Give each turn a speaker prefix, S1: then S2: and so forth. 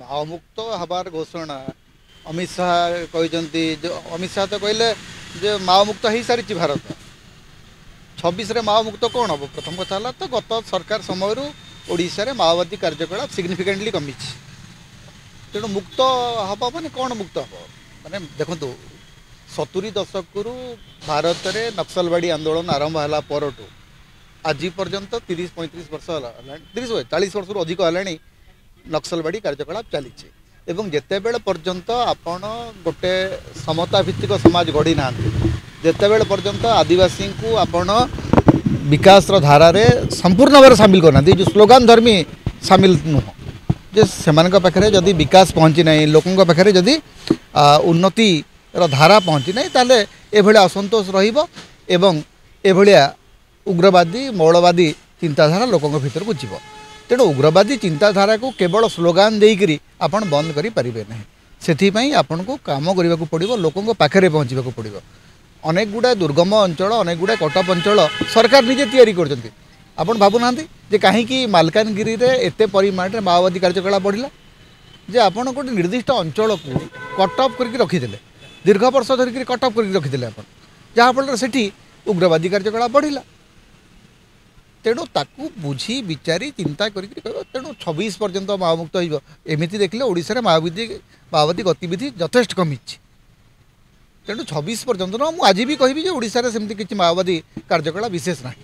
S1: ମାଓମୁକ୍ତ ହବାର ଘୋଷଣା ଅମିତ ଶାହା କହିଛନ୍ତି। ଅମିତ ଶାହା ତ କହିଲେ ଯେ ମାଓମୁକ୍ତ ହେଇସାରିଛି ଭାରତ। 26ରେ ମାଓମୁକ୍ତ କ'ଣ ହେବ? ପ୍ରଥମ କଥା ହେଲା ତ ଗତ ସରକାର ସମୟରୁ ଓଡ଼ିଶାରେ ମାଓବାଦୀ କାର୍ଯ୍ୟକଳାପ ସିଗ୍ନିଫିକାଣ୍ଟଲି କମିଛି। ତେଣୁ ମୁକ୍ତ ହେବ ମାନେ କ'ଣ ମୁକ୍ତ ହେବ? ମାନେ ଦେଖନ୍ତୁ 70 ଦଶକରୁ ଭାରତରେ ନକ୍ସଲବାଡ଼ି ଆନ୍ଦୋଳନ ଆରମ୍ଭ ହେଲା ପରଠୁ ଆଜି ପର୍ଯ୍ୟନ୍ତ 30-35 ବର୍ଷ ହେଲାଣି, 40 ବର୍ଷରୁ ଅଧିକ ହେଲାଣି ନକ୍ସଲବାଡ଼ି କାର୍ଯ୍ୟକଳାପ ଚାଲିଛି। ଏବଂ ଯେତେବେଳେ ପର୍ଯ୍ୟନ୍ତ ଆପଣ ଗୋଟେ ସମତା ଭିତ୍ତିକ ସମାଜ ଗଢ଼ି ନାହାନ୍ତି, ଯେତେବେଳେ ପର୍ଯ୍ୟନ୍ତ ଆଦିବାସୀଙ୍କୁ ଆପଣ ବିକାଶର ଧାରାରେ ସମ୍ପୂର୍ଣ୍ଣ ଭାବରେ ସାମିଲ କରୁନାହାନ୍ତି, ଯେଉଁ ସ୍ଲୋଗାନ ଧର୍ମୀ ସାମିଲ ନୁହଁ, ଯେ ସେମାନଙ୍କ ପାଖରେ ଯଦି ବିକାଶ ପହଞ୍ଚି ନାହିଁ, ଲୋକଙ୍କ ପାଖରେ ଯଦି ଉନ୍ନତିର ଧାରା ପହଞ୍ଚି ନାହିଁ, ତାହେଲେ ଏଭଳିଆ ଅସନ୍ତୋଷ ରହିବ ଏବଂ ଏଭଳିଆ ଉଗ୍ରବାଦୀ ମୌଳବାଦୀ ଚିନ୍ତାଧାରା ଲୋକଙ୍କ ଭିତରକୁ ଯିବ। ତେଣୁ ଉଗ୍ରବାଦୀ ଚିନ୍ତାଧାରାକୁ କେବଳ ସ୍ଲୋଗାନ ଦେଇକରି ଆପଣ ବନ୍ଦ କରିପାରିବେ ନାହିଁ। ସେଥିପାଇଁ ଆପଣଙ୍କୁ କାମ କରିବାକୁ ପଡ଼ିବ, ଲୋକଙ୍କ ପାଖରେ ପହଞ୍ଚିବାକୁ ପଡ଼ିବ। ଅନେକ ଗୁଡ଼ାଏ ଦୁର୍ଗମ ଅଞ୍ଚଳ, ଅନେକ ଗୁଡ଼ାଏ କଟକ ଅଞ୍ଚଳ ସରକାର ନିଜେ ତିଆରି କରୁଛନ୍ତି। ଆପଣ ଭାବୁନାହାନ୍ତି ଯେ କାହିଁକି ମାଲକାନଗିରିରେ ଏତେ ପରିମାଣରେ ମାଓବାଦୀ କାର୍ଯ୍ୟକଳାପ ବଢ଼ିଲା? ଯେ ଆପଣ ଗୋଟେ ନିର୍ଦ୍ଦିଷ୍ଟ ଅଞ୍ଚଳକୁ କଟ୍ ଅଫ୍ କରିକି ରଖିଦେଲେ, ଦୀର୍ଘ ବର୍ଷ ଧରିକି କଟ୍ ଅଫ୍ କରିକି ରଖିଦେଲେ ଆପଣ, ଯାହାଫଳରେ ସେଠି ଉଗ୍ରବାଦୀ କାର୍ଯ୍ୟକଳାପ ବଢ଼ିଲା। ତେଣୁ ତାକୁ ବୁଝି ବିଚାରି ଚିନ୍ତା କରିକି କହିବ। ତେଣୁ 26 ପର୍ଯ୍ୟନ୍ତ ମାଓମୁକ୍ତ ହୋଇବ, ଏମିତି ଦେଖିଲେ ଓଡ଼ିଶାରେ ମାଓବାଦୀ ଗତିବିଧି ଯଥେଷ୍ଟ କମିଛି। ତେଣୁ 26 ପର୍ଯ୍ୟନ୍ତ ନୁହଁ, ମୁଁ ଆଜି ବି କହିବି ଯେ ଓଡ଼ିଶାରେ ସେମିତି କିଛି ମାଓବାଦୀ କାର୍ଯ୍ୟକଳାପ ବିଶେଷ ନାହିଁ।